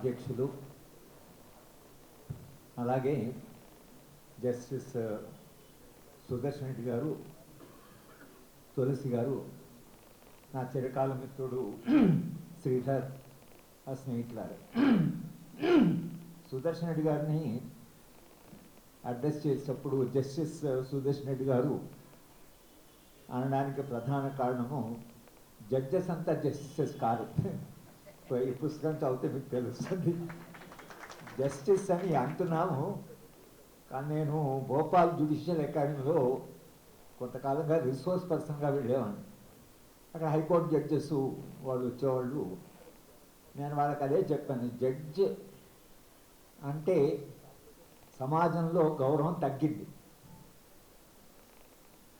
అధ్యక్షులు, అలాగే జస్టిస్ సుదర్శన్ రెడ్డి గారు, తులసి గారు, నా చిరకాల మిత్రుడు శ్రీధర్, ఆ స్నేహితులారు. సుదర్శన్ రెడ్డి గారిని అడ్రస్ చేసేటప్పుడు జస్టిస్ సుదర్శన్ రెడ్డి గారు అనడానికి ప్రధాన కారణము జడ్జెస్ అంతా జస్టిసెస్ కాదు. ఈ పుస్తకం చదివితే మీకు తెలుస్తుంది. జస్టిస్ అని అంటున్నాము, కానీ నేను భోపాల్ జ్యుడిషియల్ అకాడమీలో కొంతకాలంగా రిసోర్స్ పర్సన్గా వెళ్ళేవాడిని. అక్కడ హైకోర్టు జడ్జెస్ వాళ్ళు వచ్చేవాళ్ళు. నేను వాళ్ళకి అదే చెప్పాను, జడ్జ్ అంటే సమాజంలో గౌరవం తగ్గింది,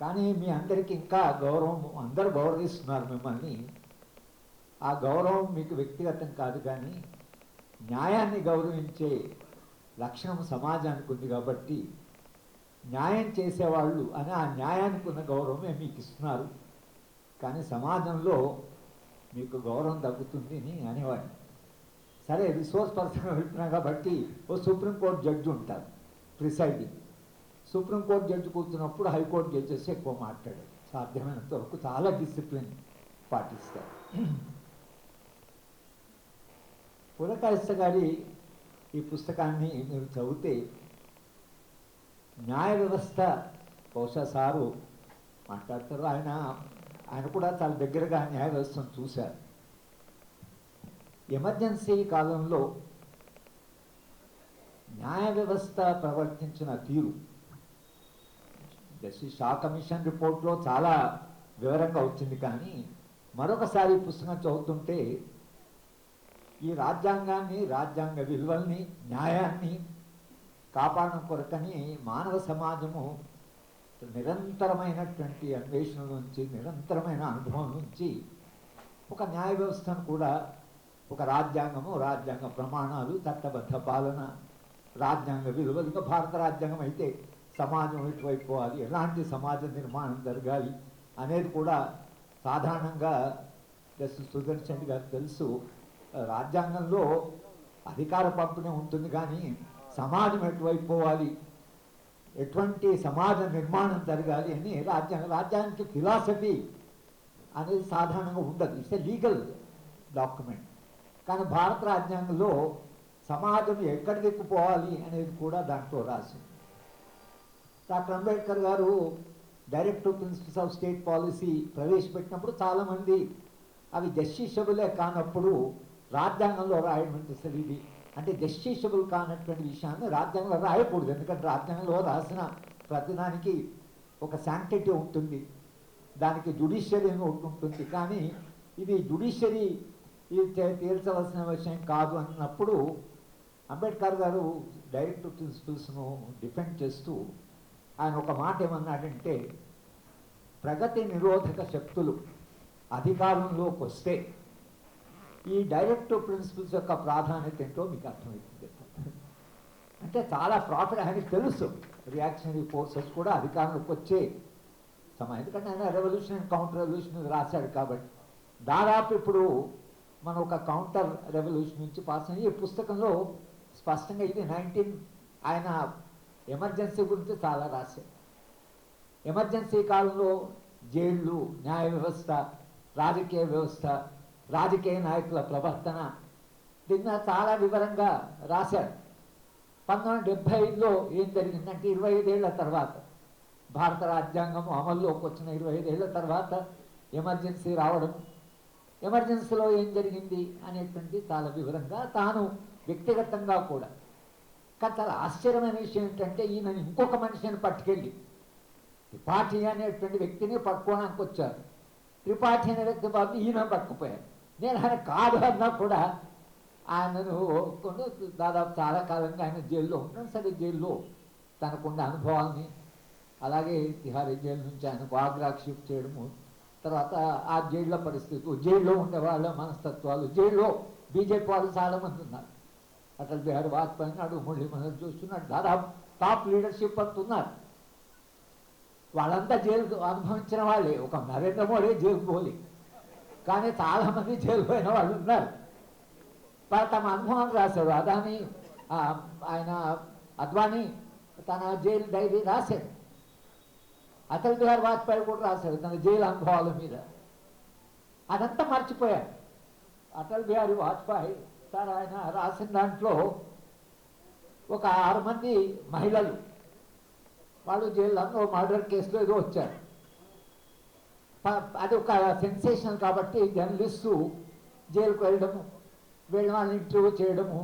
కానీ మీ అందరికీ ఇంకా గౌరవం, అందరూ గౌరవిస్తున్నారు మిమ్మల్ని. ఆ గౌరవం మీకు వ్యక్తిగతం కాదు, కానీ న్యాయాన్ని గౌరవించే లక్షణం సమాజానికి ఉంది. కాబట్టి న్యాయం చేసేవాళ్ళు అని ఆ న్యాయానికి ఉన్న గౌరవమే మీకు ఇస్తున్నారు, కానీ సమాజంలో మీకు గౌరవం తగ్గుతుంది అని అనేవాడిని. సరే, రిసోర్స్ పర్సన్ వెళ్తున్నా కాబట్టి ఓ సుప్రీంకోర్టు జడ్జి ఉంటారు ప్రిసైడింగ్. సుప్రీంకోర్టు జడ్జి కూర్చున్నప్పుడు హైకోర్టు జడ్జెస్ ఎక్కువ మాట్లాడారు. సాధ్యమైనంత వరకు చాలా డిసిప్లిన్ పాటిస్తారు. పులకాయస్థ గారి ఈ పుస్తకాన్ని మీరు చదివితే న్యాయ వ్యవస్థ, బహుశా సారు మాట్లాడతారు, ఆయన కూడా చాలా దగ్గరగా న్యాయ వ్యవస్థను చూశారు. ఎమర్జెన్సీ కాలంలో న్యాయ వ్యవస్థ ప్రవర్తించిన తీరు జస్టిస్ షా కమిషన్ రిపోర్ట్లో చాలా వివరంగా వచ్చింది. కానీ మరొకసారి పుస్తకం చదువుతుంటే ఈ రాజ్యాంగాన్ని, రాజ్యాంగ విలువల్ని, న్యాయాన్ని కాపాడడం కొరకని మానవ సమాజము నిరంతరమైనటువంటి అన్వేషణ నుంచి, నిరంతరమైన అనుభవం నుంచి ఒక న్యాయ వ్యవస్థను కూడా, ఒక రాజ్యాంగము, రాజ్యాంగ ప్రమాణాలు, చట్టబద్ధ పాలన, రాజ్యాంగ విలువలు, ఇంకా భారత రాజ్యాంగం అయితే సమాజం ఎటువైపు పోవాలి, ఎలాంటి సమాజ నిర్మాణం జరగాలి అనేది కూడా సాధారణంగా జస్టిస్ సుదర్శన్ గారికి తెలుసు. రాజ్యాంగంలో అధికార పంపిణీ ఉంటుంది, కానీ సమాజం ఎటువైపు పోవాలి, ఎటువంటి సమాజ నిర్మాణం జరగాలి అని రాజ్యానికి ఫిలాసఫీ అనేది సాధారణంగా ఉండదు. It's a legal document. కానీ భారత రాజ్యాంగంలో సమాజం ఎక్కడి దిక్కుపోవాలి అనేది కూడా దాంట్లో రాసింది. డాక్టర్ అంబేద్కర్ గారు directive principles of state policy ప్రవేశపెట్టినప్పుడు చాలామంది అవి జస్టిషబులే కానప్పుడు రాజ్యాంగంలో రాయడం అసలు ఇది అంటే జస్టిషబుల్ కానటువంటి విషయాన్ని రాజ్యాంగంలో రాయకూడదు. ఎందుకంటే రాజ్యాంగంలో రాసిన ప్రతిదానికి ఒక శాంక్టిటీ ఉంటుంది, దానికి జ్యుడిషియరీ ఉంటుంది, కానీ ఇది జ్యుడిషియరీ ఇది తేల్చవలసిన విషయం కాదు అన్నప్పుడు అంబేద్కర్ గారు డైరెక్టివ్ ప్రిన్సిపల్స్ను డిఫెండ్ చేస్తూ ఆయన ఒక మాట ఏమన్నాడంటే, ప్రగతి నిరోధక శక్తులు అధికారంలోకి వస్తే ఈ డైరెక్టివ్ ప్రిన్సిపల్స్ యొక్క ప్రాధాన్యత ఏంటో మీకు అర్థమవుతుంది. అంటే చాలా ప్రాఫిట్ ఆయనకి తెలుసు, రియాక్షనరీ ఫోర్సెస్ కూడా అధికారంలోకి వచ్చే సమయం, ఎందుకంటే ఆయన రెవల్యూషన్ అండ్ కౌంటర్ రెవల్యూషన్ రాశాడు. కాబట్టి దాదాపు ఇప్పుడు మనం ఒక కౌంటర్ రెవల్యూషన్ నుంచి పాస్ అయ్యి ఈ పుస్తకంలో స్పష్టంగా ఇది ఆయన ఎమర్జెన్సీ గురించి చాలా రాశారు. ఎమర్జెన్సీ కాలంలో జైళ్ళు, న్యాయ వ్యవస్థ, రాజకీయ వ్యవస్థ, రాజకీయ నాయకుల ప్రవర్తన, దీన్ని చాలా వివరంగా రాశారు. 1975లో ఏం జరిగిందంటే 25 ఏళ్ల తర్వాత, భారత రాజ్యాంగం అమల్లోకి వచ్చిన 25 ఏళ్ల తర్వాత ఎమర్జెన్సీ రావడం, ఎమర్జెన్సీలో ఏం జరిగింది అనేటువంటి చాలా వివరంగా తాను వ్యక్తిగతంగా కూడా. కానీ చాలా ఆశ్చర్యమైన విషయం ఏంటంటే ఈయన ఇంకొక మనిషిని పట్టుకెళ్ళి త్రిపాఠి అనేటువంటి వ్యక్తిని పట్టుకోవడానికి వచ్చారు. త్రిపాఠి అనే వ్యక్తి బాబు ఈయన పట్టుకుపోయారు. నేను ఆయన కాదు అన్నా కూడా ఆయనను దాదాపు చాలా కాలంగా ఆయన జైల్లో ఉన్నాను. సరే, జైల్లో తనకున్న అనుభవాల్ని, అలాగే తిహారీ జైలు నుంచి ఆయనకు ఆగ్రాకు షిఫ్ట్ చేయడము, తర్వాత ఆ జైళ్ళ పరిస్థితులు, జైల్లో ఉండే వాళ్ళ మనస్తత్వాలు, జైల్లో బీజేపీ వాళ్ళు చాలామంది ఉన్నారు. అటల్ బిహారీ వాజ్పేయి నాడు, మురళీ మనోహర్ చూస్తున్నాడు, దాదాపు టాప్ లీడర్షిప్ అంటున్నారు. వాళ్ళంతా జైలు అనుభవించిన వాళ్ళే. ఒక నరేంద్ర మోడీ జైలు పోలే, కానీ చాలామంది జైలు పోయిన వాళ్ళు ఉన్నారు. తమ అనుభవం రాశారు. అదాని ఆయన అద్వానీ తన జైలు డైరీ రాశాడు. అటల్ బిహారీ వాజ్పేయి కూడా రాశాడు తన జైలు అనుభవాల మీద. అదంతా మర్చిపోయాడు అటల్ బిహారీ వాజ్పేయి. సార్ ఆయన రాసిన దాంట్లో ఒక 6 మంది మహిళలు వాళ్ళు జైల్లో మర్డర్ కేసులో ఏదో వచ్చారు. అది ఒక సెన్సేషన్ కాబట్టి జర్నలిస్టు జైలుకు వెళ్ళడము, వెళ్ళిన వాళ్ళని ఇంటర్వ్యూ చేయడము.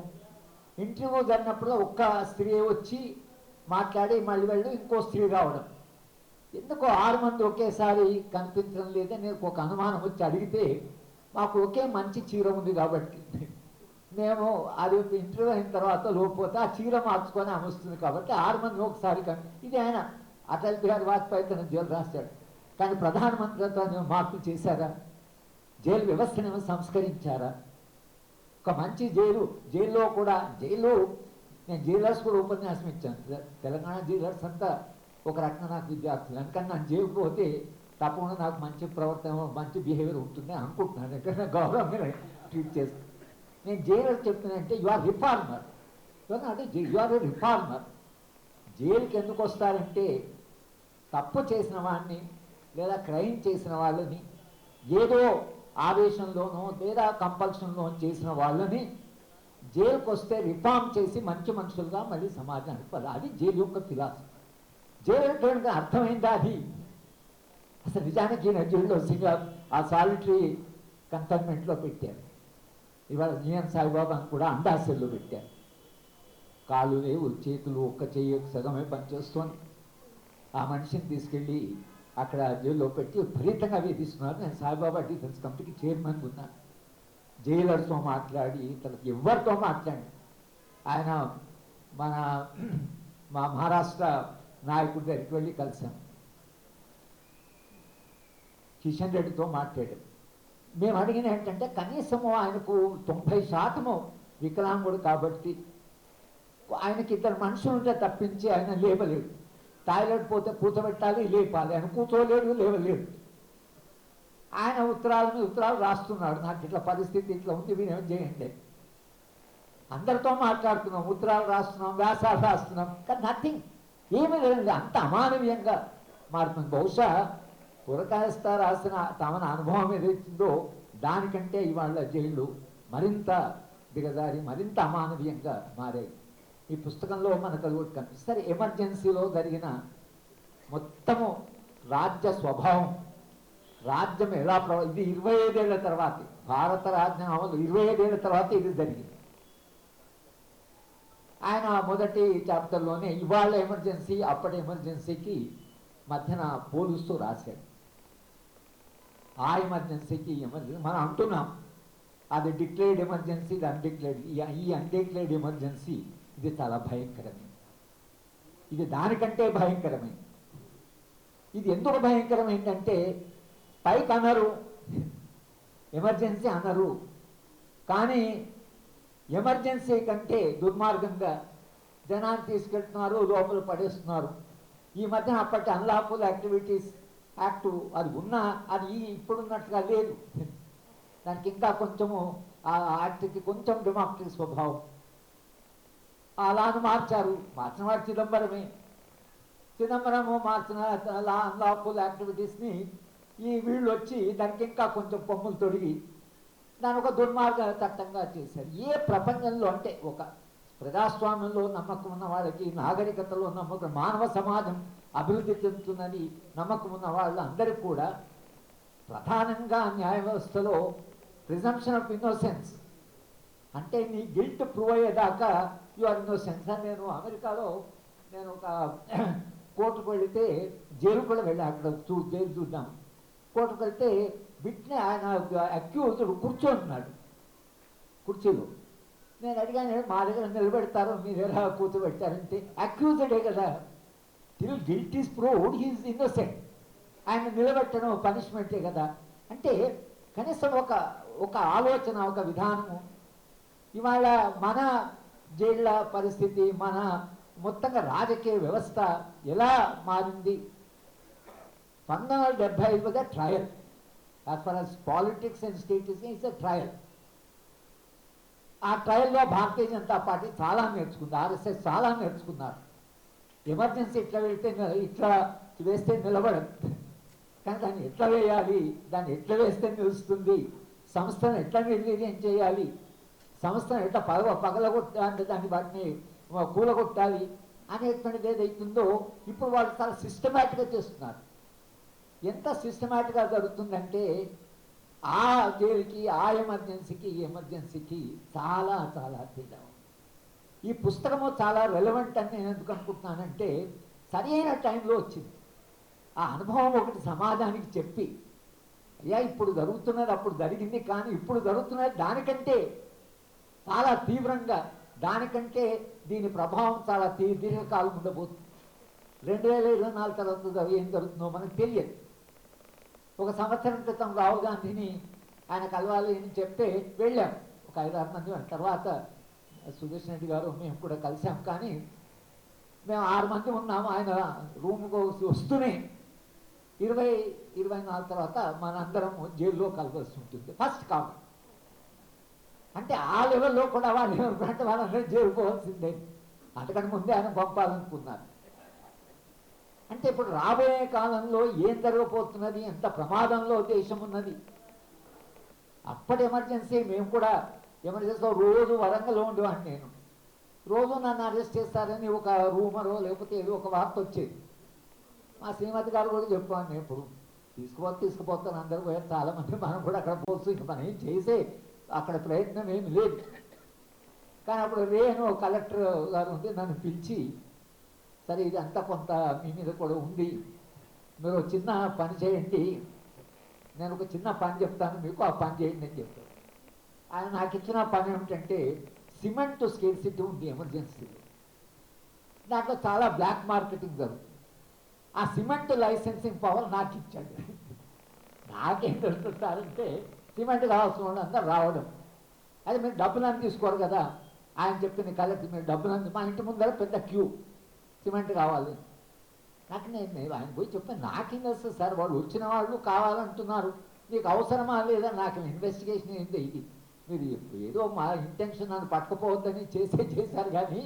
ఇంటర్వ్యూ జరిగినప్పుడు ఒక్క స్త్రీ వచ్చి మాట్లాడి మళ్ళీ వెళ్ళి ఇంకో స్త్రీ రావడం. ఎందుకో 6 మంది ఒకేసారి కనిపించడం లేదని నాకు ఒక అనుమానం వచ్చి అడిగితే, మాకు ఒకే మంచి చీర ఉంది కాబట్టి మేము అది ఇంటర్వ్యూ అయిన తర్వాత లోపోతే ఆ చీర మార్చుకొని ఆమె వస్తుంది కాబట్టి 6 మంది ఒకసారి ఇది ఆయన అటల్ బిహారీ వాజ్పేయి తన జైలు రాశాడు. కానీ ప్రధానమంత్రితో మార్పులు చేశారా? జైలు వ్యవస్థను సంస్కరించారా? ఒక మంచి జైల్లో కూడా నేను జైలర్స్ కూడా ఉపన్యాసం ఇచ్చాను. తెలంగాణ జైలర్స్ అంతా ఒక రకంగా నాకు విద్యార్థులు. ఎందుకని నన్ను జైలుకు పోతే తప్పకుండా నాకు మంచి ప్రవర్తన మంచి బిహేవియర్ ఉంటుంది అనుకుంటున్నాను. ఎక్కడైనా గౌరవంగా ట్రీట్ చేస్తాను. నేను జైలర్ చెప్తున్నానంటే యు ఆర్ రిఫార్మర్. అంటే యు ఆర్ ఏ రిఫార్మర్. జైలుకి ఎందుకు వస్తారంటే తప్పు చేసిన వాడిని లేదా క్రైమ్ చేసిన వాళ్ళని ఏదో ఆవేశంలోనో లేదా కంపల్షన్లో చేసిన వాళ్ళని జైలుకి వస్తే రిఫార్మ్ చేసి మంచి మనుషులుగా మళ్ళీ సమాజానికి పడాలి. అది జైలు యొక్క ఫిలాసఫీ. జైలు అంటే అర్థమైందా? అది అసలు నిజానికి జైల్లో ఆ సాలిటరీ కన్ఫైన్మెంట్లో పెట్టారు. ఇవాళ నియన్ సాయిబాబాను కూడా అండాసెల్లో పెట్టారు. కాళ్ళు లేవు, చేతులు ఒక్క చెయ్యి సగమే పనిచేస్తుంది. ఆ మనిషిని తీసుకెళ్ళి అక్కడ జైల్లో పెట్టి విపరీతంగా వేధిస్తున్నారు. నేను సాయిబాబా డిఫెన్స్ కమిటీకి చైర్మన్ ఉన్నాను. జైలర్స్తో మాట్లాడి ఎవరితో మాట్లాడి ఆయన మా మహారాష్ట్ర నాయకుడి దగ్గరికి వెళ్ళి కలిసాం. కిషన్ రెడ్డితో మాట్లాడాం. మేము అడిగిన ఏంటంటే కనీసము ఆయనకు 90% వికలాంగుడు కాబట్టి ఆయనకి 2 మనుషులు ఉంటే తప్పించి ఆయన లేవలేడు. టాయిలెట్ పోతే కూర్చోబెట్టాలి, లేపాలి. ఆయన కూర్చోలేడు, లేవలేడు. ఆయన ఉత్తరాలు రాస్తున్నాడు. నాకు ఇట్లా పరిస్థితి ఇట్లా ఉంది, వీరేం చేయండి. అందరితో మాట్లాడుతున్నాం, ఉత్తరాలు రాస్తున్నాం, వ్యాసాలు రాస్తున్నాం, కానీ నథింగ్, ఏమీ లేదు. అంత అమానవీయంగా మారుతుంది. బహుశా పురకాయస్తా రాసిన తమ అనుభవం ఏదైతుందో దానికంటే ఇవాళ జైళ్ళు మరింత దిగజారి మరింత అమానవీయంగా మారాయి. ఈ పుస్తకంలో మనకు అది ఒకటి కనిపిస్తుంది. ఎమర్జెన్సీలో జరిగిన మొత్తము రాజ్య స్వభావం, రాజ్యం ఎలా ఇది 25 ఏళ్ల తర్వాత, భారత రాజ్యం అమలు 25 ఏళ్ల తర్వాత ఇది జరిగింది. ఆయన మొదటి చాప్టర్లోనే ఇవాళ ఎమర్జెన్సీ అప్పటి ఎమర్జెన్సీకి మధ్యన పోలుస్తూ రాశాడు. ఆ ఎమర్జెన్సీకి ఎమర్జెన్సీ మనం అంటున్నాం అది డిక్లేర్డ్ ఎమర్జెన్సీ, ఇది అన్డిక్లేర్డ్. ఈ అన్డిక్లేర్డ్ ఎమర్జెన్సీ ఇది చాలా భయంకరమైంది. ఇది దానికంటే భయంకరమైంది. ఇది ఎందుకు భయంకరమైందంటే పైకి అనరు, ఎమర్జెన్సీ అనరు, కానీ ఎమర్జెన్సీ కంటే దుర్మార్గంగా జనాన్ని తీసుకెళ్తున్నారు, లోపల పడేస్తున్నారు. ఈ మధ్యన అప్పటి అన్లాఫుల్ యాక్టివిటీస్ యాక్టు అది ఉన్నా అది ఇప్పుడున్నట్టుగా లేదు. దానికి ఇంకా కొంచెము ఆ యాక్ట్కి కొంచెం డెమోక్రటిక్ స్వభావం అలాను మార్చారు. మార్చిన వాడు చిదంబరము మార్చిన అన్లాఫుల్ యాక్టివిటీస్ని ఈ వీళ్ళు వచ్చి దానికి ఇంకా కొంచెం కొమ్ములు తొడిగి దాని ఒక దుర్మార్గ చట్టంగా చేశారు. ఏ ప్రపంచంలో అంటే ఒక ప్రజాస్వామ్యంలో నమ్మకం ఉన్న వాళ్ళకి, నాగరికతలో నమ్మకం, మానవ సమాజం అభివృద్ధి చెందుతుందని నమ్మకం ఉన్న వాళ్ళందరికీ కూడా ప్రధానంగా న్యాయ వ్యవస్థలో ప్రిజంప్షన్ ఆఫ్ ఇన్నోసెన్స్ అంటే నీ గిల్ట్ ప్రూవ్ అయ్యేదాకా యు ఆర్ ఇన్నోసెన్స్. అని నేను అమెరికాలో ఒక కోర్టుకు వెళితే జైలు కూడా వెళ్ళి అక్కడ జైలు చూద్దాం. కోర్టుకు వెళ్తే విట్నే ఆయన అక్యూజ్డ్ కూర్చోంటున్నాడు కుర్చీలో. నేను అడిగాను మా దగ్గర నిలబెడతారు, మీరు ఎలా కూర్చోబెట్టారంటే అక్యూజ్డే కదా, till guilt is proved he is innocent. ఆయన నిలబెట్టడం పనిష్మెంటే కదా. అంటే కనీసం ఒక ఆలోచన, ఒక విధానము. ఇవాళ మన జైళ్ళ పరిస్థితి, మన మొత్తంగా రాజకీయ వ్యవస్థ ఎలా మారింది. 1975 was a trial. As far as politics and state is a trial. ఆ ట్రయల్లో భారతీయ జనతా పార్టీ చాలా నేర్చుకుంది, ఆర్ఎస్ఎస్ చాలా నేర్చుకున్నారు. ఎమర్జెన్సీ ఇట్లా వెళ్తే ఇట్లా వేస్తే నిలబడదు, కానీ దాన్ని ఎట్లా వేయాలి, దాన్ని ఎట్లా వేస్తే నిలుస్తుంది, సంస్థను ఎట్లా నిర్వీర్యం చేయాలి, సంస్థను ఎట్లా పగలగొట్టాలి, దాన్ని వాటిని కూలగొట్టాలి అనేటువంటిది ఏదైతుందో ఇప్పుడు వాళ్ళు చాలా సిస్టమేటిక్గా చేస్తున్నారు. ఎంత సిస్టమేటిక్గా జరుగుతుందంటే ఆ జైలుకి, ఆ ఎమర్జెన్సీకి, ఈ ఎమర్జెన్సీకి చాలా చాలా తేడా. ఈ పుస్తకము చాలా రెలవెంట్ అని నేను ఎందుకు అనుకుంటున్నానంటే సరైన టైంలో వచ్చింది. ఆ అనుభవం ఒకటి సమాజానికి చెప్పి, అయ్యా ఇప్పుడు జరుగుతున్నది అప్పుడు జరిగింది, కానీ ఇప్పుడు జరుగుతున్నది దానికంటే చాలా తీవ్రంగా, దానికంటే దీని ప్రభావం చాలా దీర్ఘకాలం ఉండబోతుంది. 2024 తర్వాత ఏం జరుగుతుందో మనకు తెలియదు. ఒక సంవత్సరం క్రితం రాహుల్ గాంధీని ఆయన కలవాలి అని చెప్తే వెళ్ళాం, ఒక 5-6 మంది. తర్వాత సుదేష్ రెడ్డి గారు మేము కూడా కలిసాం, కానీ మేము 6 మంది ఉన్నాము. ఆయన రూమ్కు వస్తూనే 20-24 తర్వాత మనందరం జైల్లో కలవాల్సి ఉంటుంది. ఫస్ట్ కావాలి అంటే ఆ లెవెల్లో కూడా వాళ్ళు ఏమనుకుంటే వాళ్ళందరూ చేరుకోవాల్సిందే, అంతకంటే ముందే ఆయన పంపాలనుకున్నారు. అంటే ఇప్పుడు రాబోయే కాలంలో ఏం జరగబోతున్నది, ఎంత ప్రమాదంలో దేశం ఉన్నది. అప్పటి ఎమర్జెన్సీ మేము కూడా ఎమర్జెన్సీలో రోజు వరంగల్లో ఉండేవాడిని. నేను రోజు నన్ను అరెస్ట్ చేస్తారని ఒక రూమరో లేకపోతే ఏదో ఒక వార్త వచ్చేది. మా శ్రీమతి గారు కూడా చెప్పాను, ఎప్పుడు తీసుకుపోతాను, అందరూ పోయారు చాలామంది, మనం కూడా అక్కడ పోవచ్చు, ఇంక మనం ఏం చేసే అక్కడ ప్రయత్నం ఏమి లేదు. కానీ అప్పుడు రేణు కలెక్టర్ గారు ఉంటే నన్ను పిలిచి, సరే ఇది అంతా కొంత మీ మీద కూడా ఉంది, మీరు చిన్న పని చేయండి, నేను ఒక చిన్న పని చెప్తాను మీకు, ఆ పని చేయండి అని చెప్పారు. ఆయన నాకు ఇచ్చిన పని ఏమిటంటే సిమెంట్ స్కేర్సిటీ ఉంది ఎమర్జెన్సీలో, దాంట్లో చాలా బ్లాక్ మార్కెటింగ్ జరుగుతుంది. ఆ సిమెంట్ లైసెన్సింగ్ పవర్ నాకు ఇచ్చాడు. నాకేం తెలుస్తుంటారంటే సిమెంట్ కావాల్సిన వాళ్ళు అందరూ రావడం, అది మీరు డబ్బులని తీసుకోరు కదా, ఆయన చెప్పింది కలెక్టర్ మీరు డబ్బులని, మా ఇంటి ముందర పెద్ద క్యూ సిమెంట్ కావాలి. నాకు నేను ఆయన పోయి చెప్పాను, నాకేం తెలుస్తుంది సార్, వాళ్ళు వచ్చిన వాళ్ళు కావాలంటున్నారు, మీకు అవసరమా లేదా, నాకు ఇన్వెస్టిగేషన్ ఏంటి ఇది, మీరు ఏదో మా ఇంటెన్షన్ నన్ను పట్టుకపోవద్దని చేశారు, కానీ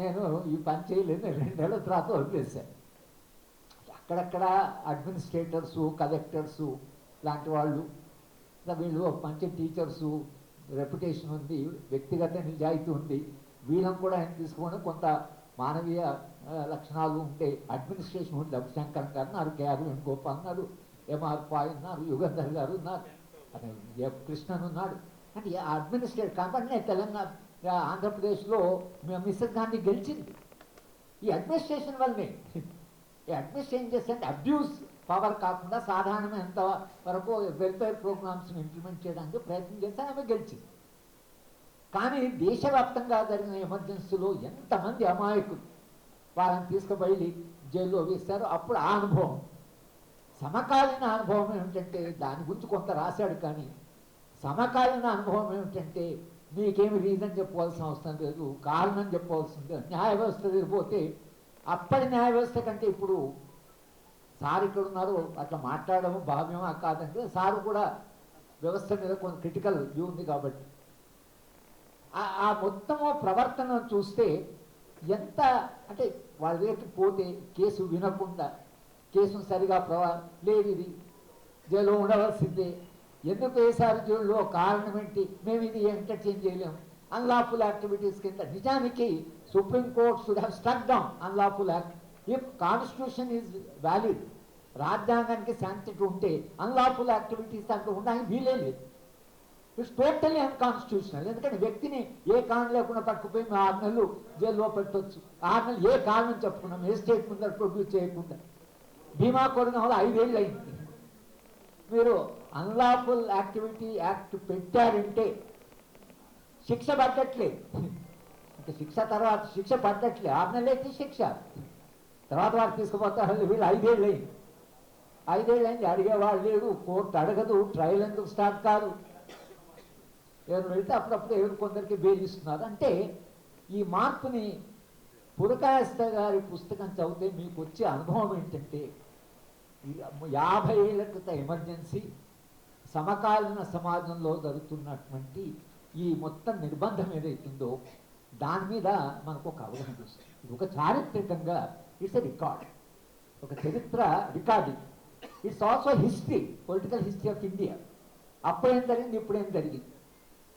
నేను ఈ పని చేయలేదు, 2 నెలల తర్వాత వదిలేశాను. అక్కడక్కడ అడ్మినిస్ట్రేటర్సు, కలెక్టర్సు లాంటి వాళ్ళు, వీళ్ళు మంచి టీచర్సు, రెప్యుటేషన్ ఉంది, వ్యక్తిగత నిజాయితీ ఉంది, వీళ్ళని కూడా ఆయన తీసుకోవడం కొంత మానవీయ లక్షణాలు ఉంటే అడ్మినిస్ట్రేషన్ ఉంది. శంకర్ గారు ఉన్నారు, కేఆర్ వేణుగోపాల్ ఉన్నారు, ఎంఆర్ పాయ్ ఉన్నారు, యుగంధర్ గారు ఉన్నారు, ఎఫ్ కృష్ణన్ ఉన్నాడు. అంటే అడ్మినిస్ట్రేట్ కాబట్టి తెలంగాణ ఆంధ్రప్రదేశ్లో మిస్టర్ గాంధీ గెలిచింది ఈ అడ్మినిస్ట్రేషన్ వల్లనే. ఈ అడ్మినిస్ట్రేషన్ చేస్తే అబ్యూస్ పవర్ కాకుండా సాధారణమైనంత వరకు వెల్ఫేర్ ప్రోగ్రామ్స్ని ఇంప్లిమెంట్ చేయడానికి ప్రయత్నం చేస్తే ఆమె గెలిచింది. కానీ దేశవ్యాప్తంగా జరిగిన ఎమర్జెన్సీలో ఎంతమంది అమాయకులు వాళ్ళని తీసుకుపోయి జైల్లో వేశారు. అప్పుడు ఆ అనుభవం, సమకాలీన అనుభవం ఏమిటంటే దాని గురించి కొంత రాశాడు, కానీ సమకాలీన అనుభవం ఏమిటంటే మీకేమి రీజన్ చెప్పుకోవాల్సిన అవసరం లేదు, కారణం చెప్పవలసింది. న్యాయ వ్యవస్థ తిరిగిపోతే అప్పటి న్యాయ వ్యవస్థ కంటే ఇప్పుడు సార్ ఇక్కడ ఉన్నారు, అట్లా మాట్లాడము భావ్యమా కాదంటే సారు కూడా వ్యవస్థ మీద కొంత క్రిటికల్ వ్యూ ఉంది. కాబట్టి ఆ మొత్తము ప్రవర్తన చూస్తే ఎంత అంటే వాళ్ళ దగ్గరికి పోతే కేసు వినకుండా, కేసును సరిగా లేదు, ఇది జైల్లో ఉండవలసిందే, ఎందుకు వేసారు జైల్లో, కారణం ఏంటి, మేము ఇది ఎంటర్టైన్ చేయలేము, అన్లాఫుల్ యాక్టివిటీస్ కింద. నిజానికి supreme court should have struck down unlawful act. If constitution is valid, రాజ్యాంగానికి శాంతిటీ ఉంటే అన్లాఫుల్ యాక్టివిటీస్ దాంట్లో ఉండడానికి వీలే లేదు. It's totally unconstitutional. ఎందుకంటే వ్యక్తిని ఏ కారణం లేకుండా పట్టుకుపోయి మేము 6 నెలలు జైల్లో పెట్టవచ్చు. 6 నెలలు ఏ కారణం చెప్పుకున్నాం, ఏ స్టేట్ ముందర ప్రొడ్యూస్ చేయకుండా. భీమా కోరిన వల్ల 5 ఏళ్ళు అయింది. మీరు అన్లాఫుల్ యాక్టివిటీ యాక్ట్ పెట్టారంటే శిక్ష పడ్డట్లే, ఇంకా శిక్ష తర్వాత శిక్ష పడ్డట్లే. 6 నెలలు అయితే శిక్ష, తర్వాత వాడు తీసుకుపోతారు. వీళ్ళు 5 ఏళ్ళు అయింది. 5 ఏళ్ళు అయింది, అడిగేవాళ్ళు లేడు, కోర్టు అడగదు, ట్రయల్ ఎందుకు స్టార్ట్ కాదు. ఎవరు వెళ్తే అప్పుడప్పుడు ఎవరు కొందరికి బెయిల్ ఇస్తున్నారు. అంటే ఈ మార్పుని పురకాయస్థ గారి పుస్తకం చదివితే మీకు వచ్చే అనుభవం ఏంటంటే 50 ఏళ్ల క్రితం ఎమర్జెన్సీ, సమకాలీన సమాజంలో జరుగుతున్నటువంటి ఈ మొత్తం నిర్బంధం ఏదైతుందో దాని మీద మనకు ఒక అవగాహన వస్తుంది. ఇది ఒక చారిత్రకంగా ఇట్స్ ఎ రికార్డ్, ఒక చరిత్ర recording. It's also history, political history of India. అప్పుడేం జరిగింది, ఇప్పుడేం జరిగింది,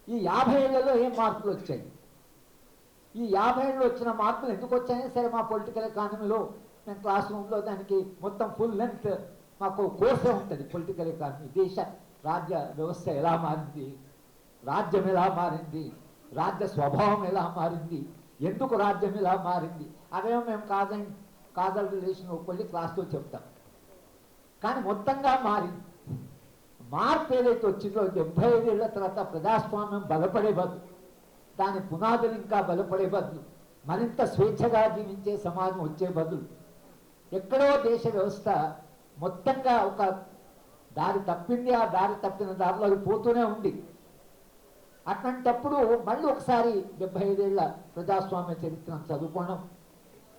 ఈ 50 ఏళ్లలో ఏం మార్పులు వచ్చాయి, ఈ 50 ఏళ్ళు వచ్చిన మార్పులు ఎందుకు వచ్చాయని సరే మా పొలిటికల్ ఎకానమీలో మేము క్లాస్ రూమ్లో దానికి మొత్తం ఫుల్ లెంత్ మాకు కోర్సే ఉంటుంది. పొలిటికల్ ఎకానమీ, దేశ రాజ్య వ్యవస్థ ఎలా మారింది, రాజ్యం ఎలా మారింది, రాజ్య స్వభావం ఎలా మారింది, ఎందుకు రాజ్యం ఎలా మారింది, అవేమో మేము కాజల్ రిలేషన్ వెళ్ళి క్లాస్లో చెప్తాం. కానీ మొత్తంగా మారింది. మార్పు ఏదైతే వచ్చిందో 75 ఏళ్ల తర్వాత ప్రజాస్వామ్యం బలపడే బదులు, దాని పునాదులు ఇంకా బలపడే బదులు, మరింత స్వేచ్ఛగా జీవించే సమాజం వచ్చే బదులు ఎక్కడో దేశ వ్యవస్థ మొత్తంగా ఒక దారి తప్పింది. ఆ దారి తప్పిన దారిలో అది పోతూనే ఉంది. అట్లాంటప్పుడు మళ్ళీ ఒకసారి 75 ఏళ్ల ప్రజాస్వామ్య చరిత్రను చదువుకోవడం,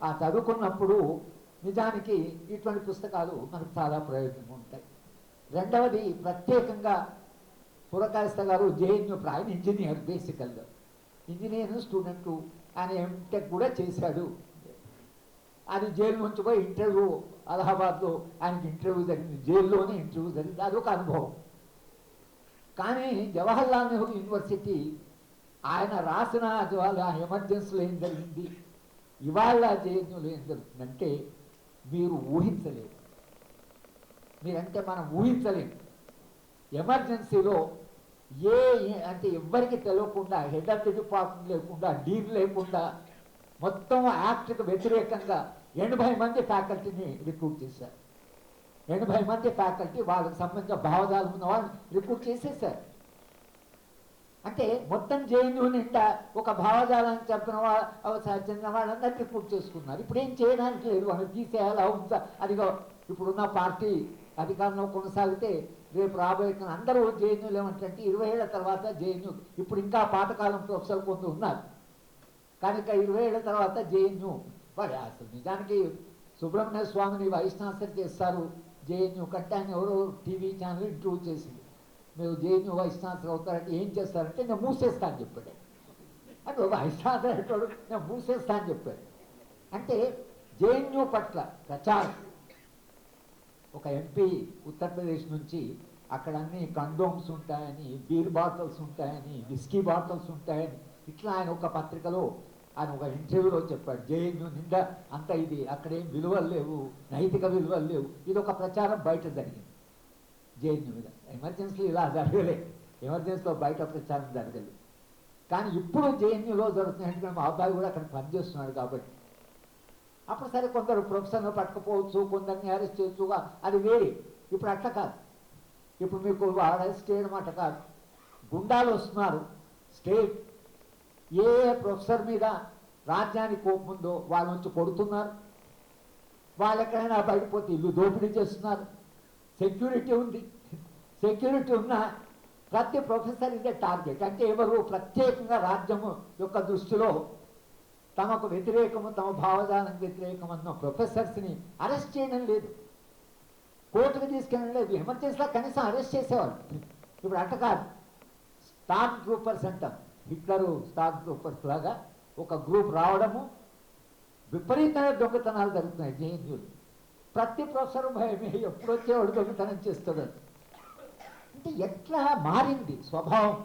ఆ చదువుకున్నప్పుడు నిజానికి ఇటువంటి పుస్తకాలు మనకు చాలా ప్రయోజనం ఉంటాయి. రెండవది ప్రత్యేకంగా పురకాయస్థ గారు జేఎన్యూ, ఆయన ఇంజనీర్, బేసికల్గా ఇంజనీర్ స్టూడెంట్, ఆయన ఎంటెక్ కూడా చేశాడు. అది జైలు నుంచి పోయి ఇంటర్వ్యూ, అలహాబాద్లో ఆయనకి ఇంటర్వ్యూ జరిగింది, జైల్లోనే ఇంటర్వ్యూ జరిగింది, అదొక అనుభవం. కానీ జవహర్లాల్ నెహ్రూ యూనివర్సిటీ ఆయన రాసిన ఇవాళ ఎమర్జెన్సీలో ఏం జరిగింది, ఇవాళ జేఎన్యూలో ఏం జరుగుతుందంటే మీరు ఊహించలేరు. మీరంటే మనం ఊహించలేము. ఎమర్జెన్సీలో అంటే ఎవ్వరికి తెలియకుండా, హెడ్ ఆఫ్ ది డిపార్ట్మెంట్ లేకుండా, డీన్ లేకుండా మొత్తం యాక్ట్కి వ్యతిరేకంగా 80 మంది ఫ్యాకల్టీని రిక్రూట్ చేశారు. 80 మంది ఫ్యాకల్టీ వాళ్ళకి సంబంధించిన భావజాలం ఉన్న వాళ్ళని రిక్రూట్ చేసేసారు. అంటే మొత్తం జేఎన్యూ నిండా ఒక భావజాలాన్ని చెందిన వాళ్ళందరూ రిక్రూట్ చేసుకున్నారు. ఇప్పుడు ఏం చేయడానికి లేదు, వాళ్ళని తీసేయాలా ఉంచా. అదిగో ఇప్పుడున్న పార్టీ అధికారంలో కొనసాగితే రేపు రాబోయే అందరూ జేఎన్యూలు ఏమంటే 20 ఏళ్ల తర్వాత జేఎన్యూ, ఇప్పుడు ఇంకా పాతకాలం ప్రొఫెసర్ కొంత ఉన్నారు, కానీ ఇంకా 20 ఏళ్ల తర్వాత జేఎన్యూ వాడు అసలు నిజానికి సుబ్రహ్మణ్య స్వామిని వైస్ ఛాన్సలర్ చేస్తారు జేఎన్యూ కంటే. ఆయన ఎవరో టీవీ ఛానల్ ఇంటర్వ్యూ చేసింది, మీరు జేఎన్యూ వైస్ ఛాన్సలర్ అవుతారంటే ఏం చేస్తారంటే నేను మూసేస్తా అని చెప్పాడు. అంటే వైస్ ఛాన్సలర్ అంటాడు, నేను మూసేస్తా అని చెప్పాడు. అంటే జేఎన్యూ పట్ల ప్రచారం. ఒక ఎంపీ ఉత్తరప్రదేశ్ నుంచి అక్కడ అన్ని కండోమ్స్ ఉంటాయని, బీర్ బాటిల్స్ ఉంటాయని, విస్కీ బాటిల్స్ ఉంటాయని, ఇట్లా ఆయన ఒక పత్రికలో ఆయన ఒక ఇంటర్వ్యూలో చెప్పాడు. జేఎన్యూ నిండా అంత ఇది, అక్కడేం విలువలు లేవు, నైతిక విలువలు లేవు. ఇది ఒక ప్రచారం బయట జరిగింది జేఎన్యూ మీద. ఎమర్జెన్సీలో ఇలా జరగలేదు, ఎమర్జెన్సీలో బయట ప్రచారం జరగలేదు. కానీ ఇప్పుడు జేఎన్యూలో జరుగుతున్నాయంటే మా అబ్బాయి కూడా అక్కడ పనిచేస్తున్నాడు కాబట్టి అప్పుడు సరే కొందరు ప్రొఫెసర్ను పట్టుకుపోవచ్చు, కొందరిని అరెస్ట్ చేయొచ్చు, అది వేరే. ఇప్పుడు అట్లా కాదు. ఇప్పుడు మీకు అరెస్ట్ చేయడం అట్లా కాదు, గుండాలు వస్తున్నారు. స్టేట్ ఏ ప్రొఫెసర్ మీద రాజ్యానికి కోపం ఉందో వాళ్ళ నుంచి కొడుతున్నారు, వాళ్ళు ఎక్కడైనా బయటపోతే ఇల్లు దోపిడీ చేస్తున్నారు. సెక్యూరిటీ ఉంది, సెక్యూరిటీ ఉన్న ప్రతి ప్రొఫెసర్ ఇదే టార్గెట్. అంటే ఎవరు ప్రత్యేకంగా రాజ్యము యొక్క దృష్టిలో తమకు వ్యతిరేకము, తమ భావజాలకు వ్యతిరేకం అన్న ప్రొఫెసర్స్ని అరెస్ట్ చేయడం లేదు, కోర్టుకు తీసుకెళ్ళడం లేదు. ఎమర్జెన్సీలో కనీసం అరెస్ట్ చేసేవాళ్ళు. ఇప్పుడు అట్ట కాదు, స్టార్క్ గ్రూపర్స్ అంటాం, హిట్లరు స్టార్క్ గ్రూపర్స్ లాగా ఒక గ్రూప్ రావడము, విపరీతమైన దొంగతనాలు జరుగుతున్నాయి జేఎన్యూలు. ప్రతి ప్రొఫెసర్ భయమే, ఎప్పుడు వచ్చేవాడు దొంగతనం చేస్తుంది. అంటే ఎట్లా మారింది స్వభావం.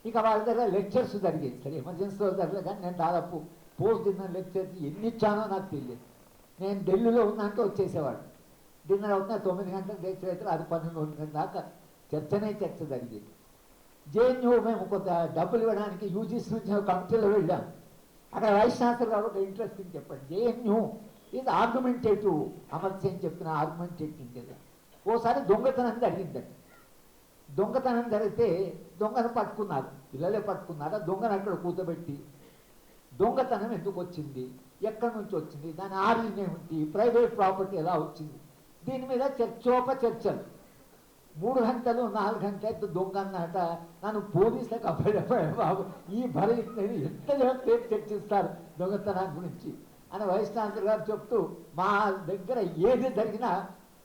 ఇక వాళ్ళ దగ్గర లెక్చర్స్ జరిగేది, సరే ఎమర్జెన్సీలో జరగలేదు. కానీ నేను దాదాపు పోస్ట్ డిన్నర్ లెక్చర్స్ ఎన్ని ఇచ్చానో నాకు తెలియదు. నేను ఢిల్లీలో ఉన్నంటే వచ్చేసేవాడు, డిన్నర్ అవుతున్నా 9 గంటలకు లెక్చర్ అయితే అది 12 గంటల దాకా చర్చ జరిగేది. జేఎన్యూ మేము కొంత డబ్బులు ఇవ్వడానికి యూజీసీ నుంచి కమిటీలో వెళ్ళాం. అక్కడ వైస్ ఛాన్సలర్ గారు ఒక ఇంట్రెస్టింగ్ చెప్పండి, జేఎన్యూ ఇది ఆర్గ్యుమెంటేటివ్, అమర్ సింగ్ చెప్పిన ఆర్గ్యుమెంటేటివ్ కదా. ఓసారి దొంగతనం జరిగిందండి. దొంగతనం జరిగితే దొంగను పట్టుకున్నారు, పిల్లలే పట్టుకున్నారు. దొంగను అక్కడ కూర్చోబెట్టి దొంగతనం ఎందుకు వచ్చింది, ఎక్కడి నుంచి వచ్చింది, దాని ఆరిజిన్ ఏమిటి, ప్రైవేట్ ప్రాపర్టీ ఎలా వచ్చింది, దీని మీద చర్చలు 3 గంటలు 4 గంటలు. దొంగ అన్నట నన్ను పోలీసులకు అప్పచెప్పాడు బాబు, ఈ భరించినది ఎంత సేపు చర్చిస్తారు దొంగతనం గురించి అని వైస్ ఛాన్సలర్ గారు చెప్తూ, మా దగ్గర ఏది జరిగినా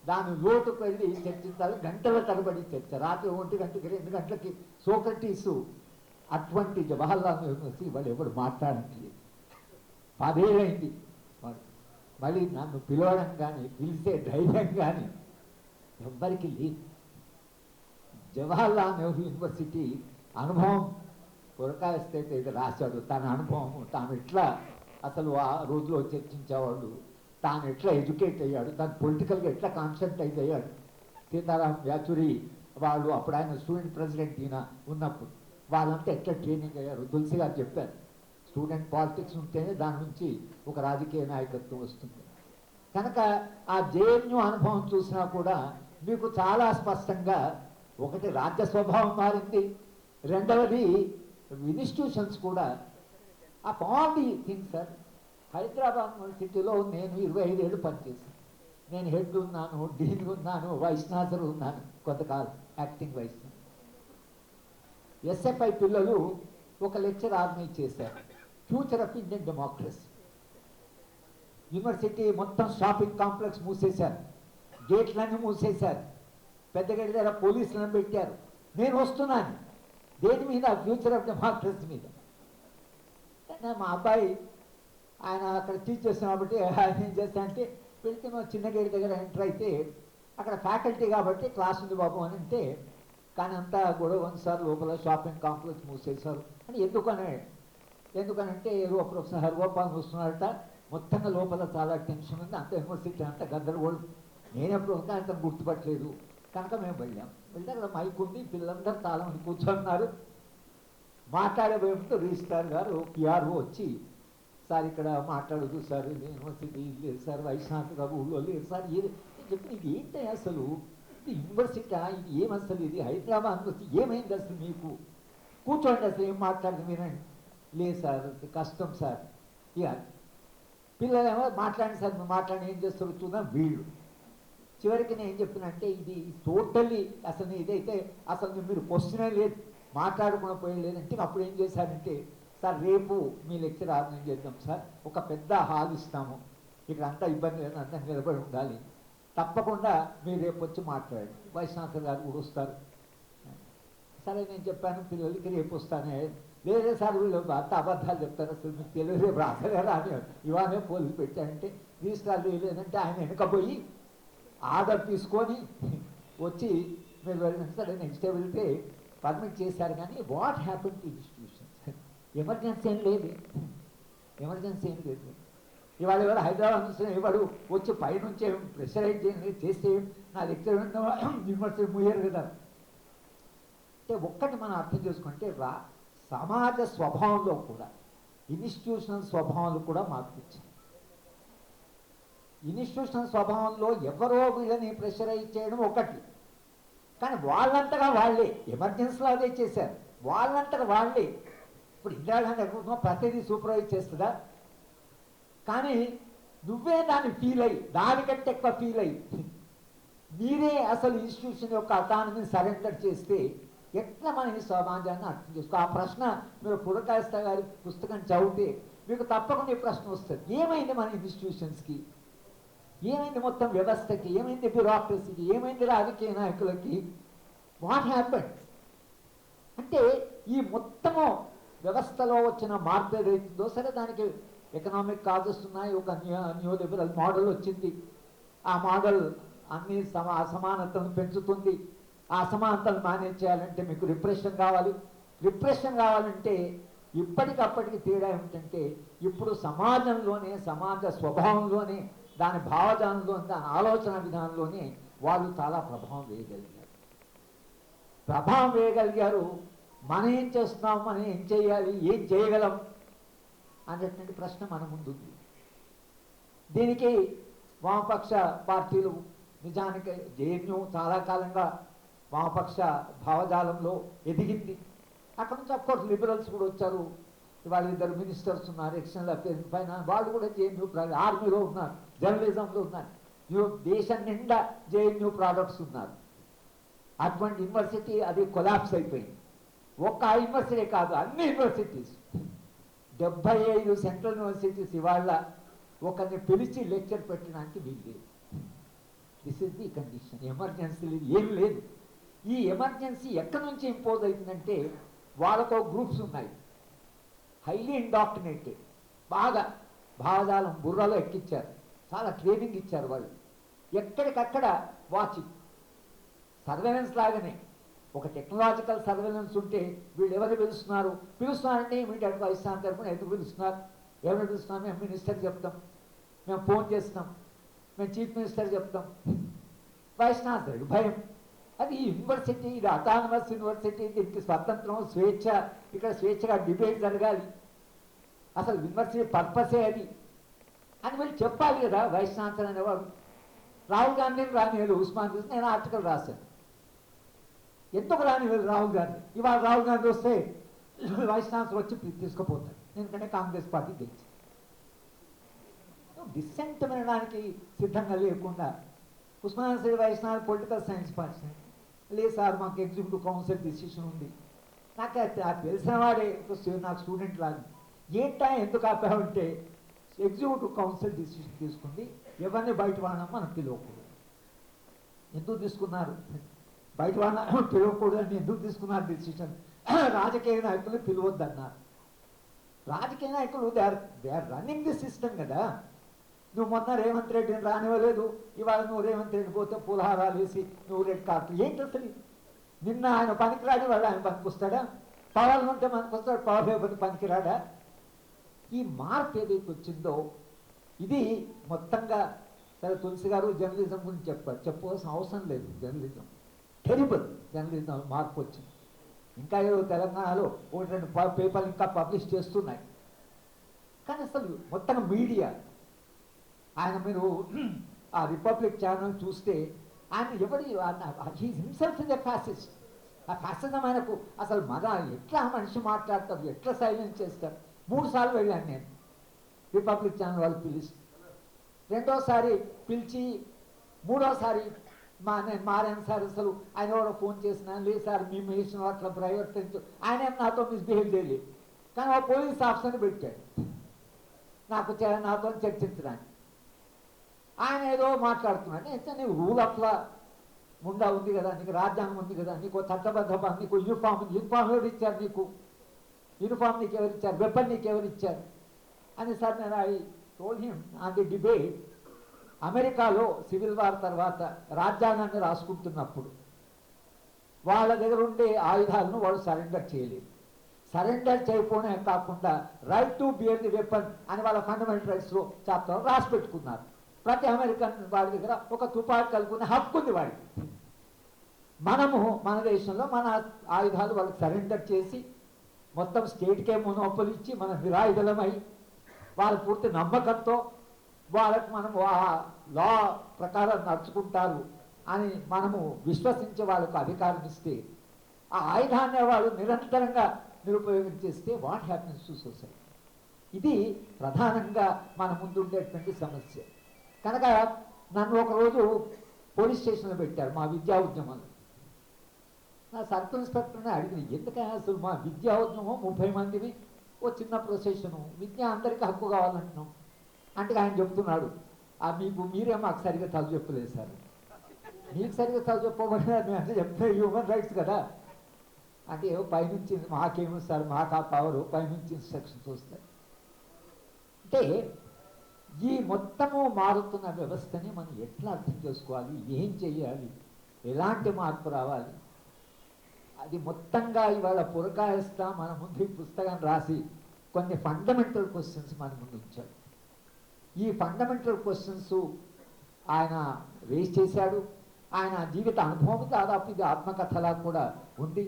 దాని లోటుకు వెళ్ళి చర్చిస్తారు. గంటల తరబడి చర్చ. రాత్రి 1 గంటకి 2 గంటలకి సోక్రటీసు అటువంటి జవహర్లాల్ యూనివర్సిటీ వాళ్ళు ఎవరు మాట్లాడట్లేదు. 10 ఏళ్ళైంది వాడు. మళ్ళీ నన్ను పిలవడం కానీ పిలిచే ధైర్యం కానీ ఎవ్వరికి లేదు. జవహర్లాల్ నెహ్రూ యూనివర్సిటీ అనుభవం పురకాయస్తే ఇది రాశాడు. తన అనుభవం తాను ఎట్లా అసలు ఆ రోజులో చర్చించేవాళ్ళు, తాను ఎట్లా ఎడ్యుకేట్ అయ్యాడు, తాను పొలిటికల్గా ఎట్లా కాన్సన్ట్రేట్ అయ్యాడు. సీతారాం యాచూరి వాళ్ళు అప్పుడు ఆయన స్టూడెంట్ ప్రెసిడెంట్ ఈయన ఉన్నప్పుడు వాళ్ళంతా ఎట్లా ట్రైనింగ్ అయ్యారు. తులసి గారు చెప్పారు, స్టూడెంట్ పాలిటిక్స్ ఉంటేనే దాని నుంచి ఒక రాజకీయ నాయకత్వం వస్తుంది. కనుక ఆ జేఎన్యూ అనుభవం చూసినా కూడా మీకు చాలా స్పష్టంగా ఒకటి రాజ్య స్వభావం మారింది, రెండవది ఇన్స్టిట్యూషన్స్ కూడా of all the things sir. Hyderabad యూనివర్సిటీలో నేను 25 ఏళ్ళు పనిచేశాను. నేను హెడ్ ఉన్నాను, డీన్ ఉన్నాను, వైస్ ఛాన్సలర్ ఉన్నాను, కొంతకాలం యాక్టింగ్ వైస్. ఎస్ఎఫ్ఐ పిల్లలు ఒక లెక్చర్ ఆర్గనైజ్ చేశారు, future of Indian democracy. University మొత్తం షాపింగ్ కాంప్లెక్స్ మూసేశారు, గేట్లన్నీ మూసేశారు, పెద్ద గడి దగ్గర పోలీసులను పెట్టారు. నేను వస్తున్నాను దేని మీద, ఫ్యూచర్ ఆఫ్ డెమోక్రసీ మీద. మా అబ్బాయి ఆయన అక్కడ టీచ్ చేస్తాం కాబట్టి ఆయన ఏం చేస్తా అంటే వెళ్తే మా చిన్న గేట్ దగ్గర ఎంటర్ అయితే అక్కడ ఫ్యాకల్టీ కాబట్టి క్లాస్ ఉంది బాబు అని అంటే, కానీ అంతా గొడవ సార్ లోపల షాపింగ్ కాంప్లెక్స్ మూసేశారు అని. ఎందుకనంటే ఏదో ప్రొఫెసర్ హరిగోపాల్ వస్తున్నారట, మొత్తంగా లోపల చాలా టెన్షన్ ఉంది, అంత యూనివర్సిటీ అంతా గందరగోళం. నేనెప్పుడు అంత గుర్తుపట్టలేదు కనుక మేము వెళ్తే అక్కడ మైక్ ఉంది, పిల్లలందరూ చాలా మంది కూర్చోన్నారు. మాట్లాడబోయేందుకు రిజిస్ట్రార్ గారు పిఆర్ఓ వచ్చి, సార్ ఇక్కడ మాట్లాడదు సార్, యూనివర్సిటీ లేదు సార్, వైస్ ఛాన్సలర్ ఊళ్ళో లేదు సార్, ఏది చెప్పి ఇది ఏంటి అసలు, ఇది యూనివర్సిటీ, ఇది ఏమసలు, ఇది హైదరాబాద్ యూనివర్సిటీ, ఏమైంది అసలు మీకు, కూర్చోండి అసలు ఏం మాట్లాడదు మీరండి. లేదు సార్ కష్టం సార్. ఇక పిల్లలేమో మాట్లాడండి సార్, మీరు మాట్లాడి ఏం చేస్తారు చూద్దాం. వీళ్ళు చివరికి నేను ఏం చెప్తున్నా ఇది టోటల్లీ అసలు ఇదైతే అసలు మీరు క్వశ్చనే లేదు, మాట్లాడకుండా పోయలేదంటే అప్పుడు ఏం చేశారంటే, సార్ రేపు మీ లెక్చర్ ఆర్గనైజ్ చేద్దాం సార్, ఒక పెద్ద హాల్ ఇస్తాము, ఇక్కడ అంతా ఇబ్బంది లేదు, అంతా నిలబడి ఉండాలి, తప్పకుండా మీరు రేపు వచ్చి మాట్లాడండి, వైస్ ఛాన్సలర్ గారు కూడా వస్తారు. సరే నేను చెప్పాను పిల్లలకి రేపు వస్తానే. లేదే సార్ వీళ్ళు అంత అబద్ధాలు చెప్తారు, అసలు మీకు తెలియదు, రేపు రాసలే రాని ఇవాళే పోలీసు పెట్టారంటే రిజిస్ట్రార్ లేదంటే ఆయన వెనకపోయి ఆర్డర్ తీసుకొని వచ్చి మీరు వెళ్ళండి. సరే నెక్స్ట్ డే వెళ్తే పర్మిట్ చేశారు. కానీ what happen to institutions, emergency ఏం లేదు, ఎమర్జెన్సీ ఏం లేదు. ఇవాళ ఎవరు హైదరాబాద్ నుంచి ఎవరు వచ్చి పైనుంచి ప్రెషరైజ్ చేస్తే నా లెక్చర్ యూనివర్సిటీ మూయరు కదా. అంటే ఒక్కటి మనం అర్థం చేసుకుంటే సమాజ స్వభావంలో కూడా ఇన్స్టిట్యూషనల్ స్వభావాలు కూడా మార్పు వచ్చింది. ఇన్స్టిట్యూషనల్ స్వభావంలో ఎవరో వీళ్ళని ప్రెషరైజ్ చేయడం ఒకటి, కానీ వాళ్ళంతగా వాళ్ళే ఎమర్జెన్సీలో అదే చేశారు, వాళ్ళంతగా వాళ్ళే. ఇప్పుడు ఇందిరాగాంధీ ప్రతిదీ సూపర్వైజ్ చేస్తుందా, కానీ నువ్వే దాన్ని ఫీల్ అయ్యి దానికంటే ఎక్కువ ఫీల్ అయ్యి మీరే అసలు ఇన్స్టిట్యూషన్ యొక్క అటానమీని సరెండర్ చేస్తే ఎట్లా మన ఈ సమాజాన్ని అర్థం చేసుకో. ఆ ప్రశ్న మీరు పురకాయస్త గారి పుస్తకం చదివితే మీకు తప్పకుండా ఈ ప్రశ్న వస్తుంది, ఏమైంది మన ఇన్స్టిట్యూషన్స్కి, ఏమైంది మొత్తం వ్యవస్థకి, ఏమైంది బ్యూరోక్రసీకి, ఏమైంది రాజకీయ నాయకులకి, వాట్ హ్యాపెండ్ అంటే ఈ మొత్తము వ్యవస్థలో వచ్చిన మార్పు ఏదైతుందో, సరే దానికి ఎకనామిక్ కాజెస్ ఉన్నాయి, ఒక న్యూ లిబరల్ మోడల్ వచ్చింది, ఆ మోడల్ అన్ని అసమానతలను పెంచుతుంది. ఆ అసమానతలు మేనేజ్ చేయాలంటే మీకు రిప్రెషన్ కావాలి. రిప్రెషన్ కావాలంటే ఇప్పటికప్పటికి తేడా ఏమిటంటే, ఇప్పుడు సమాజంలోనే సమాజ స్వభావంలోనే దాని భావజాలంలో దాని ఆలోచన విధానంలోనే వాళ్ళు చాలా ప్రభావం వేయగలిగారు. మనం ఏం చేస్తున్నాం, మనం ఏం చేయాలి, ఏం చేయగలం అనేటువంటి ప్రశ్న మన ముందుంది. దీనికి వామపక్ష పార్టీలు నిజానికి జేఎన్యూ చాలా కాలంగా వామపక్ష భావజాలంలో ఎదిగింది. అక్కడ నుంచి అఫ్కోర్స్ లిబరల్స్ కూడా వచ్చారు. ఇవాళ 2 మినిస్టర్స్ ఉన్నారు, ఎక్స్టర్నల్ అఫేర్స్ ఫైనాన్స్, వాళ్ళు కూడా జేఎన్యూ ఆర్మీలో ఉన్నారు, జర్నలిజంలో ఉన్నారు, దేశం నిండా జేఎన్యూ ప్రోడక్ట్స్ ఉన్నారు. అటువంటి యూనివర్సిటీ అది కొలాప్స్ అయిపోయింది. ఒక్క యూనివర్సిటీ కాదు, అన్ని యూనివర్సిటీస్ 75 సెంట్రల్ యూనివర్సిటీస్ ఇవాళ ఒకరిని పిలిచి లెక్చర్ పెట్టడానికి వీల్లేదు. This is the condition. Emergency ఏం లేదు. ఈ ఎమర్జెన్సీ ఎక్కడి నుంచి ఇంపోజ్ అవుతుందంటే వాళ్ళకో గ్రూప్స్ ఉన్నాయి, హైలీ ఇండాక్టినేటెడ్, బాగా భావజాలం బుర్రలో ఎక్కించారు, చాలా ట్రైనింగ్ ఇచ్చారు వాళ్ళు. ఎక్కడికక్కడ వాచింగ్ సర్వేలెన్స్ లాగానే. ఒక టెక్నాలజికల్ సర్వేలెన్స్ ఉంటే వీళ్ళు ఎవరు పిలుస్తున్నారంటే ఇమీడియట్ వైస్ ఛాన్సలర్ తరపున ఎందుకు పిలుస్తున్నారు, ఎవరు పిలుస్తున్నారు, మేము మినిస్టర్కి చెప్తాం, మేము ఫోన్ చేస్తాం, మేము చీఫ్ మినిస్టర్ చెప్తాం. వైస్ ఛాన్సలర్కి భయం. అది యూనివర్సిటీ, ఇది అటానమస్ యూనివర్సిటీ, దీనికి స్వతంత్రం, స్వేచ్ఛ, ఇక్కడ స్వేచ్ఛగా డిబేట్ జరగాలి, అసలు యూనివర్సిటీ పర్పసే అది అని వీళ్ళు చెప్పాలి కదా వైస్ ఛాన్సలర్ అనేవాడు. రాహుల్ గాంధీని రానివేలు ఉస్మాన్ చూసి నేను ఆర్టికల్ రాశాను, ఎందుకు రానివేలు రాహుల్ గాంధీ. ఇవాళ రాహుల్ గాంధీ వస్తే వైస్ ఛాన్సలర్ వచ్చి తీసుకుపోతాడు, ఎందుకంటే కాంగ్రెస్ పార్టీ గెలిచి. డిసెంట్ వినడానికి సిద్ధంగా లేకుండా Osman Shri vice chancellor political science party, లేదు సార్ మాకు ఎగ్జిక్యూటివ్ కౌన్సిల్ డిసిషన్ ఉంది. నాకు తెలిసిన వాడే నాకు స్టూడెంట్ లాగా, ఏంటా ఎందుకు ఆపామంటే ఎగ్జిక్యూటివ్ కౌన్సిల్ డిసిషన్ తీసుకుంది, ఎవరిని బయట వాళ్ళని మనం పిలవకూడదు. ఎందుకు తీసుకున్నారు బయట వాళ్ళని పిలవకూడదు అని ఎందుకు తీసుకున్నారు డిసిషన్? రాజకీయ నాయకులు పిలవద్దన్నారు. రాజకీయ నాయకులు they are running the system కదా. నువ్వు మొన్న రేవంత్ రెడ్డిని రానివ్వలేదు, ఇవాళ నువ్వు రేవంత్ రెడ్డి పోతే పూలహారాలు వేసి నువ్వు రెడ్ కార్డు ఏంటి అసలు? నిన్న ఆయన పనికిరాడు, వాళ్ళు ఆయన పనికొస్తాడా? పవర్ ఉంటే పనికొస్తాడు, పవర్ లేకపోతే పనికిరాడా? ఈ మార్పు ఏదైతే వచ్చిందో ఇది మొత్తంగా సరే. తులసి గారు జర్నలిజం గురించి చెప్పవలసిన అవసరం లేదు. జర్నలిజం టెరిబుల్, జర్నలిజం మార్పు వచ్చింది. ఇంకా ఏదో తెలంగాణలో ఒకటి రెండు పేపర్లు ఇంకా పబ్లిష్ చేస్తున్నాయి, కానీ అసలు మొత్తం మీడియా ఆయన మీరు ఆ రిపబ్లిక్ ఛానల్ చూస్తే ఆయన ఎవరి హిమ్సెల్ఫ్ ఇస్ ఎ ఫ్యాసిస్ట్. ఆ ఫ్యాసిజం ఆయనకు అసలు ఎట్లా మనిషి మాట్లాడతారు, ఎట్లా సైలెన్స్ చేస్తారు. 3 సార్లు వెళ్ళాను నేను రిపబ్లిక్ ఛానల్ వాళ్ళు పిలిచి, రెండోసారి పిలిచి మూడోసారి నేను మారాను సార్. అసలు ఆయన ఎవరో ఫోన్ చేసిన, లేదు సార్ మీ మిషన్ అట్లా ప్రైవేట్ ఆయన నాతో మిస్బిహేవ్ చేయలేదు, కానీ ఆ పోలీస్ ఆఫీసర్ని పెట్టాడు నాతో చర్చించడానికి. ఆయన ఏదో మాట్లాడుతున్నాడు, అయితే నీకు రూల్ ఆఫ్ లా ముండా ఉంది కదా, నీకు రాజ్యాంగం ఉంది కదా, నీకు చట్టబద్ధ, నీకు యూనిఫామ్ ఎవరు ఇచ్చారు, నీకు యూనిఫామ్ నీకు ఎవరు ఇచ్చారు, వెపన్ నీకు ఎవరు ఇచ్చారు అని సార్ నేను I told him on the debate. అమెరికాలో సివిల్ వార్ తర్వాత రాజ్యాంగాన్ని రాసుకుంటున్నప్పుడు వాళ్ళ దగ్గర ఉండే ఆయుధాలను వాళ్ళు సరెండర్ చేయలేదు. సరెండర్ చేయకపోవడమే కాకుండా right to bear the weapon అని వాళ్ళ ఫండమెంటల్ రైట్స్లో చాప్టర్ రాసి పెట్టుకున్నారు. ప్రతి అమెరికన్ వాడి దగ్గర ఒక తుపాకీ కలుపుకునే హక్కు ఉంది వాడికి. మనము మన దేశంలో మన ఆయుధాలు వాళ్ళకి సరెండర్ చేసి మొత్తం స్టేట్కే మొనోపలి ఇచ్చి మనం నిరాయుధలమై వాళ్ళ పూర్తి నమ్మకంతో వాళ్ళకు మనము ఆ లా ప్రకారం నడుచుకుంటారు అని మనము విశ్వసించే వాళ్ళకు అధికారం ఇస్తే, ఆ ఆయుధాన్ని వాళ్ళు నిరంతరంగా నిరుపయోగించేస్తే వాట్ హ్యాపెన్స్ టు సొసైటీ? ఇది ప్రధానంగా మన ముందు ఉండేటువంటి సమస్య. కనుక నన్ను ఒకరోజు పోలీస్ స్టేషన్లో పెట్టారు మా విద్యా ఉద్యమంలో. నా సర్కిల్ ఇన్స్పెక్టర్ని అడిగింది, ఎందుకని అసలు మా విద్యా ఉద్యమం 30 మందివి, ఓ చిన్న ప్రొసెషను, విద్య అందరికీ హక్కు కావాలంటున్నాం అంటే ఆయన చెప్తున్నాడు, మీరే మాకు సరిగ్గా చదువు చెప్పలేదు సార్. మీకు సరిగ్గా చదువు చెప్పబడినా నేను అంటే చెప్తే హ్యూమన్ రైట్స్ కదా అంటే పైనుంచి మాకేమో సార్ మాకు ఆ పవరు పైనుంచి ఇన్స్ట్రక్షన్స్ వస్తాయి. అంటే ఈ మొత్తము మారుతున్న వ్యవస్థని మనం ఎట్లా అర్థం చేసుకోవాలి, ఏం చెయ్యాలి, ఎలాంటి మార్పు రావాలి, అది మొత్తంగా ఇవాళ పురకాయిస్తా మన ముందు ఈ పుస్తకం రాసి కొన్ని ఫండమెంటల్ క్వశ్చన్స్ మన ముందు ఉంచాడు. ఈ ఫండమెంటల్ క్వశ్చన్స్ ఆయన రేస్ చేశాడు. ఆయన జీవిత అనుభవం దాదాపు ఇది ఆత్మకథలా కూడా ఉంది.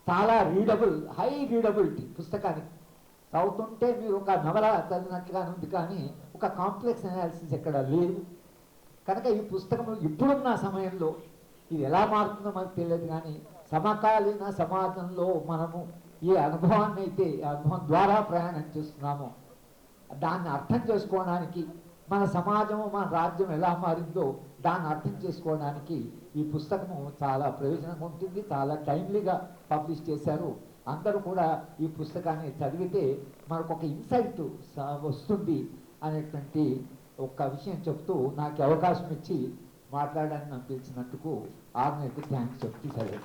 చాలా రీడబుల్, హై రీడబిలిటీ పుస్తకానికి. చదువుతుంటే మీరు ఒక నవల చదివినట్లుగానే ఉంది, కానీ ఒక కాంప్లెక్స్ అనాలిసిస్ ఎక్కడ లేదు. కనుక ఈ పుస్తకం ఇప్పుడున్న సమయంలో ఇది ఎలా మారుతుందో మనకు తెలియదు, కానీ సమకాలీన సమాజంలో మనము ఏ అనుభవాన్ని అయితే అనుభవం ద్వారా ప్రయాణం చేస్తున్నామో దాన్ని అర్థం చేసుకోవడానికి, మన సమాజము మన రాజ్యం ఎలా మారిందో దాన్ని అర్థం చేసుకోవడానికి ఈ పుస్తకము చాలా ప్రయోజనంగా ఉంటుంది. చాలా టైమ్లీగా పబ్లిష్ చేశారు. అందరూ కూడా ఈ పుస్తకాన్ని చదివితే మనకు ఒక ఇన్సైట్ వస్తుంది అనేటువంటి ఒక విషయం చెప్తూ నాకు అవకాశం ఇచ్చి మాట్లాడడానికి నన్ను పిలిచినందుకు ఆర్గనైజర్కి థ్యాంక్స్ చెప్తూ సరే.